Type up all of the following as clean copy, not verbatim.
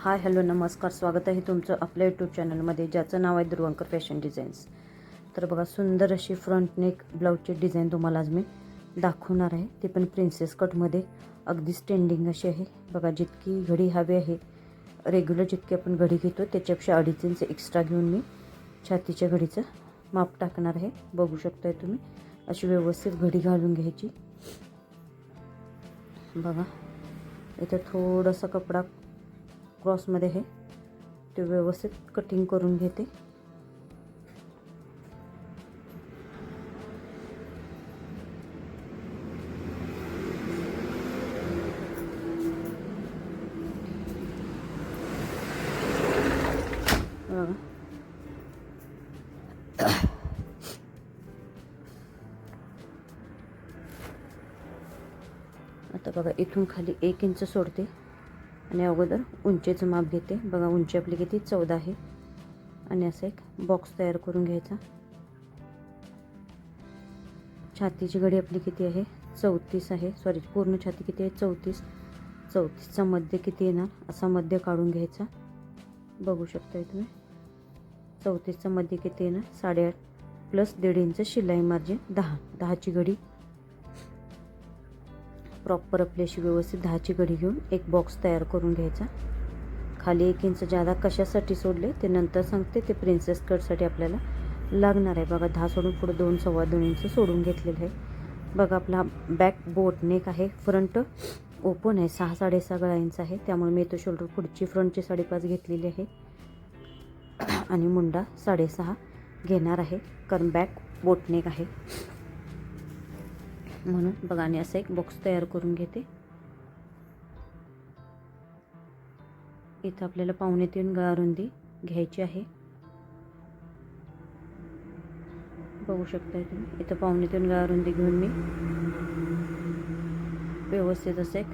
Hi hello नमस्कार, स्वागत आहे तुमचं आपल्या यूट्यूब चॅनलमध्ये ज्याचं नाव आहे ध्रुवंकर फॅशन डिझाईन्स. तर बघा, सुंदर अशी फ्रंट नेक ब्लाऊजची डिझाईन तुम्हाला आज मी दाखवणार आहे. ते पण प्रिन्सेस कटमध्ये अगदी स्टँडिंग अशी आहे. बघा, जितकी घडी हवी आहे रेग्युलर जितकी आपण घडी घेतो त्याच्यापेक्षा 2.5 इंच एक्स्ट्रा घेऊन मी छातीच्या घडीचं माप टाकणार आहे. बघू शकताय तुम्ही, अशी व्यवस्थित घडी घालून घ्यायची. बघा, इथं थोडासा कपडा क्रॉसमध्ये आहे, ते व्यवस्थित कटिंग करून घेते. आता बघा, इथून खाली 1 इंच सोडते आणि अगोदर उंचीचं माप घेते. बघा, उंची आपली किती 14 आहे आणि असं एक बॉक्स तयार करून घ्यायचा. छातीची घडी आपली किती आहे 34 आहे. सॉरी, पूर्ण छाती किती आहे 34. 34चा मध्य किती येणार असा मध्य काढून घ्यायचा. बघू शकताय तुम्ही, 34चा मध्य किती येणार 8.5 प्लस 1.5 इंच शिलाई मार्जिन 10ची घडी प्रॉपर आपली अशी व्यवस्थित 10ची घडी घेऊन एक बॉक्स तयार करून घ्यायचा. खाली 1 इंच जादा कशासाठी सोडले ते नंतर सांगते. ते प्रिन्सेस कटसाठी आपल्याला लागणार आहे. बघा, 10 सोडून पुढे 2 सव्वा 2 इंच सोडून घेतलेलं आहे. बघा, आपला बॅक बोट नेक आहे. फ्रंट ओपन आहे, 6-6.5 गळा इंच आहे. त्यामुळे मी इथं शोल्डर पुढची फ्रंटची 5.5 घेतलेली आहे आणि मुंडा 6.5 घेणार आहे, कारण बॅक बोट नेक आहे म्हणून. बघा, आणि असं एक बॉक्स तयार करून घेते. इथं आपल्याला 1.25 गळा रुंदी घ्यायची आहे. बघू शकताय तुम्ही, इथं 1.25 गळा रुंदी घेऊन मी व्यवस्थित असं एक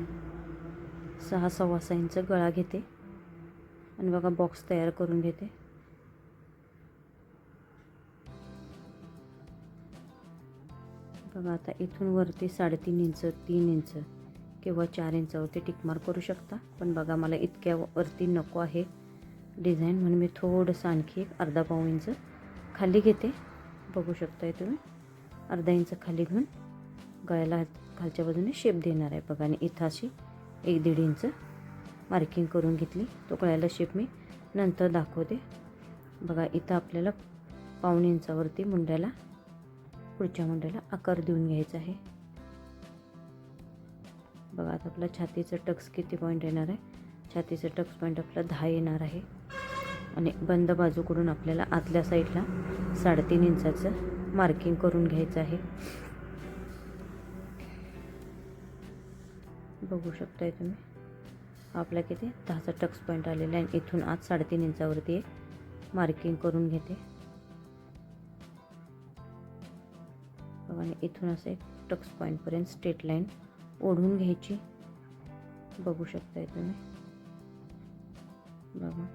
6-6.25 इंच गळा घेते आणि बघा बॉक्स तयार करून घेते. बघा, आता इथून वरती 3.5 इंच 3 इंच किंवा 4 इंचावरती टिकमार्क करू शकता. पण बघा, मला इतक्या वरती नको आहे डिझाईन, म्हणून मी थोडंसं आणखी एक अर्धा-पाऊण इंच खाली घेते. बघू शकताय तुम्ही, अर्धा इंच खाली घेऊन गळ्याला खालच्या बाजूने शेप देणार आहे. बघा, आणि इथं अशी 1-1.5 इंच मार्किंग करून घेतली. तो गळ्याला शेप मी नंतर दाखवते. बघा, इथं आपल्याला 1.25 इंचावरती मुंड्याला पुढच्या मुंड्याला आकार देऊन घ्यायचा आहे. बघा, आता आपला छातीचं टक्स किती पॉईंट येणार आहे. छातीचं टक्स पॉईंट आपला 10 येणार आहे आणि बंद बाजूकडून आपल्याला आतल्या साईडला 3.5 इंचाचं मार्किंग करून घ्यायचं आहे. बघू शकताय तुम्ही, आपला किती 10चा टक्स पॉईंट आलेला आहे. इथून आत 3.5 इंचावरती एक मार्किंग करून घेते. बघा, आणि इथून असं एक टक्स पॉईंटपर्यंत स्ट्रेट लाईन ओढून घ्यायची. बघू शकताय तुम्ही. बघा,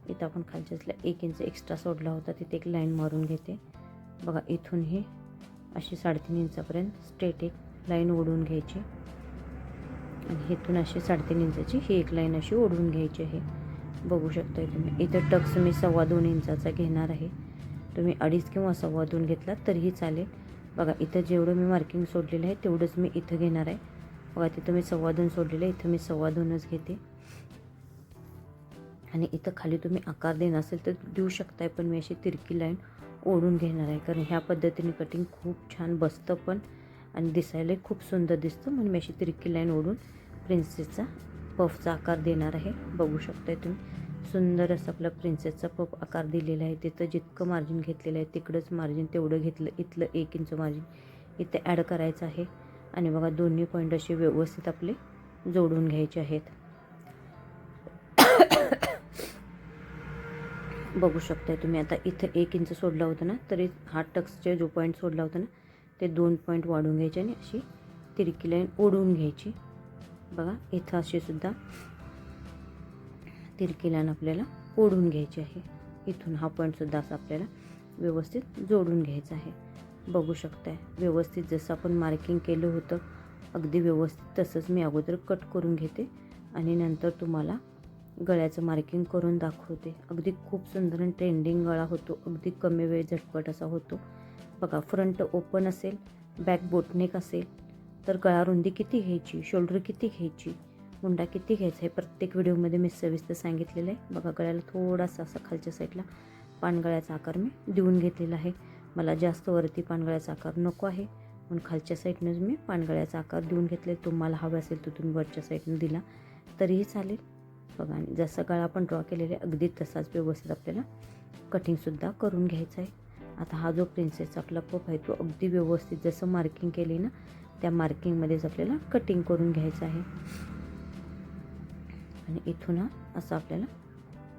इथं आपण खालच्यातला 1 इंच एक्स्ट्रा सोडला होता, तिथे एक लाईन मारून घेते. बघा, इथून ही अशी 3.5 इंचापर्यंत स्ट्रेट एक लाईन ओढून घ्यायची आणि इथून अशी 3.5 इंचाची ही एक लाईन अशी ओढून घ्यायची आहे. बघू शकताय तुम्ही, इथं टक्स मी 2.25 इंचाचा घेणार आहे. तुम्ही 2.5 किंवा 2.25 घेतला तरीही चालेल. बघा, इथं जेवढं मी मार्किंग सोडलेलं आहे तेवढंच मी इथं घेणार आहे. बघा, तिथं मी 2.25 सोडलेलं आहे, इथं मी 2.25च घेते. आणि इथं खाली तुम्ही आकार देणार असेल तर देऊ शकताय, पण मी अशी तिरकी लाईन ओढून घेणार आहे, कारण ह्या पद्धतीने कटिंग खूप छान बसतं पण आणि दिसायलाही खूप सुंदर दिसतं. म्हणून मी अशी तिरकी लाईन ओढून प्रिन्सेसचा पफचा आकार देणार आहे. बघू शकताय तुम्ही, सुंदर असं आपला प्रिन्सेसचा पफ आकार दिलेला आहे. तिथं जितकं मार्जिन घेतलेलं आहे तिकडंच मार्जिन तेवढं घेतलं. इथलं 1 इंच मार्जिन इथे ॲड करायचं आहे आणि बघा, दोन्ही पॉईंट असे व्यवस्थित आपले जोडून घ्यायचे आहेत. बघू शकताय तुम्ही, आता इथं 1 इंच सोडला होता ना, तरी हा टक्सचे जो पॉईंट सोडला होता ना ते 2 पॉईंट वाढून घ्यायचे आणि अशी तिरकी लाईन ओढून घ्यायची. बघा, इथं अशी सुद्धा तिरकी लाईन आपल्याला ओढून घ्यायची आहे. इथून हा पॉईंटसुद्धा असं आपल्याला व्यवस्थित जोडून घ्यायचा आहे. बघू शकताय, व्यवस्थित जसं आपण मार्किंग केलं होतं अगदी व्यवस्थित तसंच मी अगोदर कट करून घेते आणि नंतर तुम्हाला गळ्याचं मार्किंग करून दाखवते. अगदी खूप सुंदर आणि ट्रेंडिंग गळा होतो, अगदी कमी वेळ झटपट असा होतो. बघा, फ्रंट ओपन असेल, बॅक बोटनेक असेल तर गळा रुंदी किती घ्यायची, शोल्डर किती घ्यायची, मुंडा किती घ्यायचा हे प्रत्येक व्हिडिओमध्ये मी सविस्तर सांगितलेलं आहे. बघा, गळ्याला थोडासा असा खालच्या साईडला पानगळ्याचा आकार मी देऊन घेतलेला आहे. मला जास्त वरती पानगळ्याचा आकार नको आहे म्हणून खालच्या साईडनंच मी पानगळ्याचा आकार देऊन घेतले. तुम्हाला हवा असेल तर तुम्ही वरच्या साईडनं दिला तरीही चालेल. बघा, आणि जसं गळा आपण ड्रॉ केलेला आहे अगदी तसाच व्यवस्थित आपल्याला कटिंगसुद्धा करून घ्यायचं आहे. आता हा जो प्रिन्सेसचा आपला पफ आहे तो अगदी व्यवस्थित जसं मार्किंग केली ना त्या मार्किंगमध्येच आपल्याला कटिंग करून घ्यायचं आहे. आणि इथून असं आपल्याला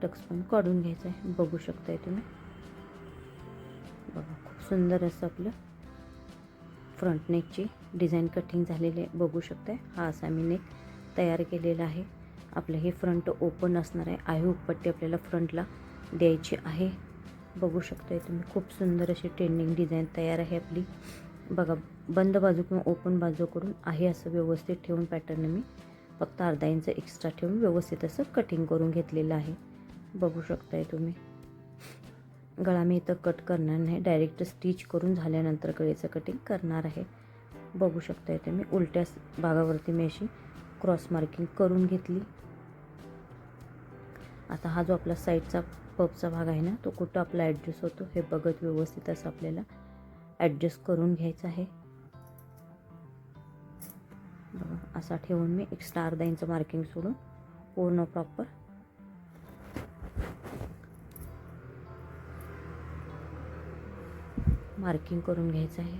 टक्स पण काढून घ्यायचं आहे. बघू शकताय तुम्ही. बघा, खूप सुंदर असं आपलं फ्रंट नेकची डिझाईन कटिंग झालेली आहे. बघू शकताय, हा असा मी नेक तयार केलेला आहे. आपलं हे फ्रंट ओपन असणार आहे. आहे उपपट्टी आपल्याला फ्रंटला द्यायची आहे. बघू शकताय तुम्ही, खूप सुंदर अशी ट्रेंडिंग डिझाईन तयार आहे आपली. बघा, बंद बाजू किंवा ओपन बाजूकडून आहे असं व्यवस्थित ठेवून पॅटर्न मी फक्त अर्धा इंच एक्स्ट्रा ठेवून व्यवस्थित असं कटिंग करून घेतलेलं आहे. बघू शकताय तुम्ही. गळा मी इथं कट करणार नाही, डायरेक्ट स्टिच करून झाल्यानंतर गळ्याचं कटिंग करणार आहे. बघू शकताय तुम्ही. उलट्या भागावरती मी अशी क्रॉस मार्किंग करून घेतली. आता हा जो आपला साईडचा पफचा भाग आहे ना तो कुठं आपला ॲडजस्ट होतो हे बघत व्यवस्थित असं आपल्याला ॲडजस्ट करून घ्यायचं आहे. बघा, असा ठेवून मी एक्स्ट्रा अर्धा इंच मार्किंग सोडून पूर्ण प्रॉपर मार्किंग करून घ्यायचं आहे.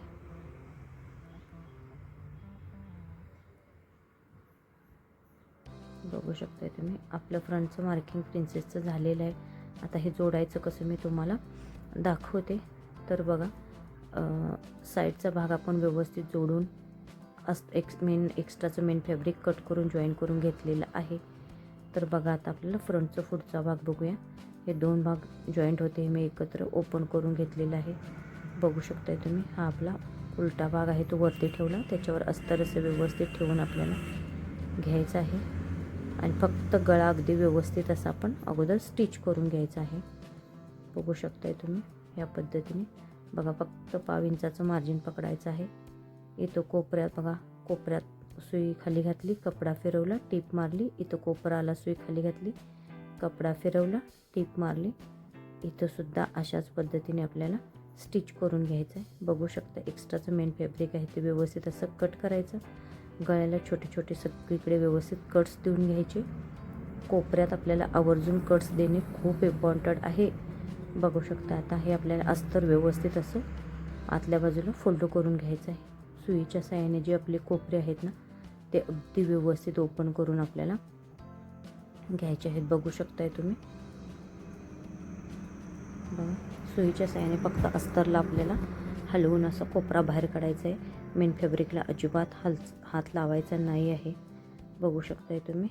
बघू शकताय तुम्ही, आपलं फ्रंटचं मार्किंग प्रिन्सेसचं झालेलं आहे. आता हे जोडायचं कसं मी तुम्हाला दाखवते. तर बघा, साईडचा भाग आपण व्यवस्थित जोडून एक्स्ट्राचं मेन फॅब्रिक कट करून जॉईन करून घेतलेलं आहे. तर बघा, आता आपल्याला फ्रंटचा पुढचा भाग बघूया. हे दोन भाग जॉईंट होते हे मी एकत्र ओपन करून घेतलेलं आहे. बघू शकताय तुम्ही, हा आपला उलटा भाग आहे तो वरती ठेवला, त्याच्यावर अस्तर असं व्यवस्थित ठेवून आपल्याला घ्यायचं आहे. आणि फक्त गळा अगदी व्यवस्थित असा आपण अगोदर स्टिच करून घ्यायचा आहे. बघू शकताय तुम्ही ह्या पद्धतीने. बघा, फक्त 1/2 इंचाचं मार्जिन पकडायचं आहे. इथं कोपऱ्यात बघा, कोपऱ्यात सुई खाली घातली, कपडा फिरवला, टीप मारली. इथं कोपरा आला, सुई खाली घातली, कपडा फिरवला, टीप मारली. इथंसुद्धा अशाच पद्धतीने आपल्याला स्टिच करून घ्यायचं आहे. बघू शकता, एक्स्ट्राचं मेन फॅब्रिक आहे ते व्यवस्थित असं कट करायचं. गळ्याला छोटे छोटे सगळीकडे व्यवस्थित कट्स देऊन घ्यायचे. कोपऱ्यात आपल्याला आवर्जून कट्स देणे खूप इम्पॉर्टंट आहे. बघू शकता, आता हे आपल्याला अस्तर व्यवस्थित असं आतल्या बाजूला फोल्ड करून घ्यायचं आहे. सुईच्या साहाय्याने जे आपले कोपरे आहेत ना ते अगदी व्यवस्थित ओपन करून आपल्याला घ्यायचे आहेत. बघू शकताय तुम्ही. बघा, सुईच्या साहाय्याने फक्त अस्तरला आपल्याला हलवून असं कोपरा बाहेर काढायचा आहे. मेन फॅब्रिकला अजिबात हात लावायचा नाही आहे. बघू शकताय तुम्ही.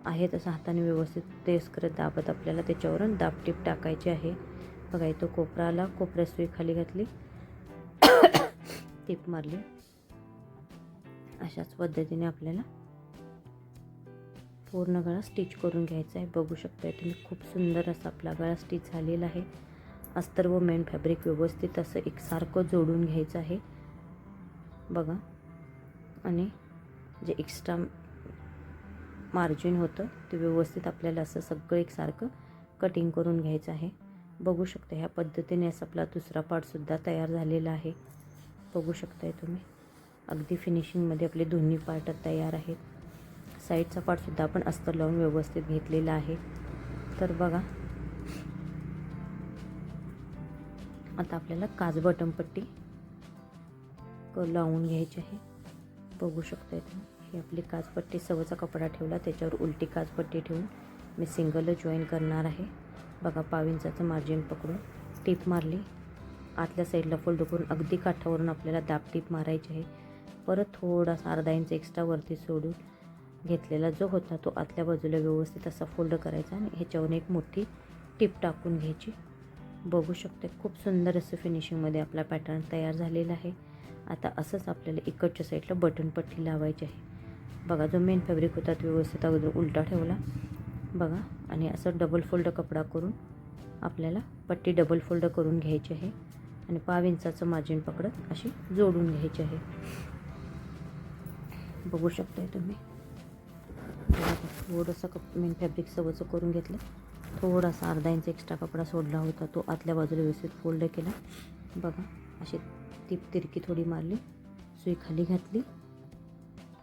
आहे तसं हाताने व्यवस्थित प्रेस करत दाबत आपल्याला त्याच्यावरून दाबटीप टाकायची आहे. बघा, इथं कोपरा आला, कोपऱ्यात सुई खाली घातली, टीप मारली. अशाच पद्धतीने आपल्याला पूर्ण गळा स्टिच करून घ्यायचा आहे. बघू शकताय तुम्ही, खूप सुंदर असा आपला गळा स्टिच झालेला आहे. अस्तर व मेन फॅब्रिक व्यवस्थित असं एकसारखं जोडून घ्यायचं आहे. बघा, आणि जे एक्स्ट्रा मार्जिन होतं ते व्यवस्थित आपल्याला असं सगळं एकसारखं कटिंग करून घ्यायचं आहे. बघू शकता, ह्या पद्धतीने असं आपला दुसरा पार्टसुद्धा तयार झालेला आहे. बघू शकताय तुम्ही, अगदी फिनिशिंगमध्ये आपले दोन्ही पार्ट तयार आहेत. साईडचा पार्टसुद्धा आपण अस्तर लावून व्यवस्थित घेतलेला आहे. तर बघा, आता आपल्याला काज बटनपट्टी लावून घ्यायची आहे. बघू शकताय तुम्ही, ही आपली काजपट्टी सवचा कपडा ठेवला, त्याच्यावर उलटी काजपट्टी ठेवून मी सिंगल जॉईन करणार आहे. बघा, 1/2 इंचाचं मार्जिन पकडून टीप मारली, आतल्या साईडला फोल्ड करून अगदी काठावरून आपल्याला दाबटीप मारायची आहे. परत थोडासा अर्धा इंच एक्स्ट्रा वरती सोडून घेतलेला जो होता तो आतल्या बाजूला व्यवस्थित असा फोल्ड करायचा आणि ह्याच्यावरून एक मोठी टीप टाकून घ्यायची. बघू शकते, खूप सुंदर असं फिनिशिंगमध्ये आपला पॅटर्न तयार झालेला आहे. आता असंच आपल्याला इकडच्या साईडला बटन पट्टी लावायची आहे. बघा जो मेन फॅब्रिक होता तो व्यवस्थित अगोदर उलटा ठेवला बघा, आणि असं डबल फोल्ड कपडा करून आपल्याला पट्टी डबल फोल्ड करून घ्यायची आहे आणि 5 इंचाचं मार्जिन पकडत अशी जोडून घ्यायची आहे. बघू शकताय तुम्ही. थोडंसं मेन फॅब्रिक सवचं करून घेतलं, थोडासा अर्धा इंच एक्स्ट्रा कपडा सोडला होता तो आतल्या बाजूला व्यवस्थित फोल्ड केला बघा. अशी तिरकी थोडी मारली, सुई खाली घातली,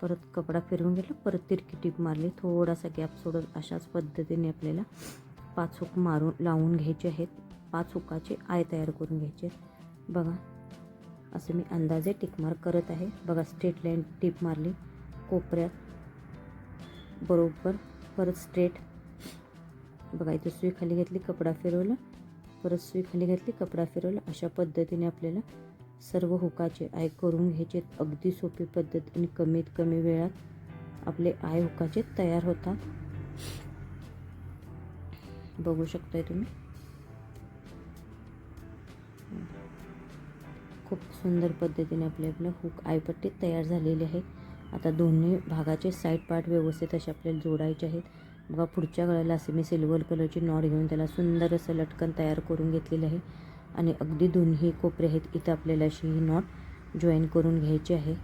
परत कपडा फिरवून घेतला, परत तिरकी टीप मारली, थोडासा गॅप सोडत अशाच पद्धतीने आपल्याला 5 हुक मारून लावून घ्यायचे आहेत. 5 हुकाचे आय तयार करून घ्यायचे आहेत बघा. असं मी अंदाजे टिक मार्क करत आहे बघा. स्ट्रेट लाईन टीप मारली कोपऱ्यात बरोबर, परत स्ट्रेट बघा. इथे सुई खाली घातली, कपडा फिरवला, परत सुई खाली घातली, कपडा फिरवला. अशा पद्धतीने आपल्याला सर्व हुकाचे आय करून घ्यायचे. अगदी सोपी पद्धत आणि कमीत कमी वेळात आपले आय हुकाचे तयार होतात. बघू शकताय तुम्ही. खूप सुंदर पद्धतीने आपल्या हुक आयपट्टी तयार झालेली आहे. आता दोन्ही भागाचे साईड पार्ट व्यवस्थित असे आपल्याला जोडायचे आहेत बघा. पुढच्या गळ्याला असे मी सिल्वर कलरची नॉट घेऊन त्याला सुंदर असं लटकन तयार करून घेतलेलं आहे आणि अगदी दोन्ही कोपरे आहेत इथं आपल्याला अशी ही नॉट जॉईन करून घ्यायची आहे.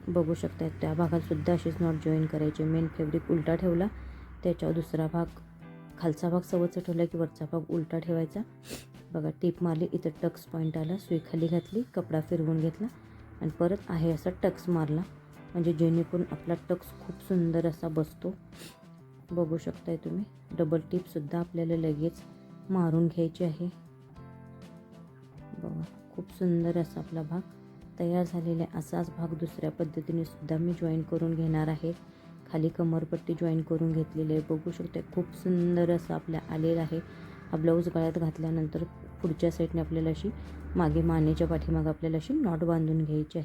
बघू शकता. त्या भागातसुद्धा अशीच नॉट जॉईन करायची. मेन फॅब्रिक उलटा ठेवला, त्याच्यावर दुसरा भाग, खालचा भाग सवचं ठेवला की वरचा भाग उलटा ठेवायचा बघा. टीप मारली, इथं टक्स पॉईंट आला, सुई खाली घातली, कपडा फिरवून घेतला आणि परत आहे असा टक्स मारला, म्हणजे जेणेकरून आपला टक्स खूप सुंदर असा बसतो. बघू शकताय तुम्ही. डबल टीपसुद्धा आपल्याला लगेच मारून घ्यायची आहे बघा. खूप सुंदर असा आपला भाग तयार झालेला आहे. असाच भाग दुसऱ्या पद्धतीने सुद्धा मी जॉईन करून घेणार आहे. खाली कमरपट्टी जॉईन करून घेतलेली आहे. बघू शकताय खूप सुंदर असं आपल्या आलेलं आहे. हा ब्लाऊज गळ्यात घातल्यानंतर पुढच्या साईडने आपल्याला अशी मागे मानेच्या पाठीमागे आपल्याला अशी नॉट बांधून घ्यायची आहे.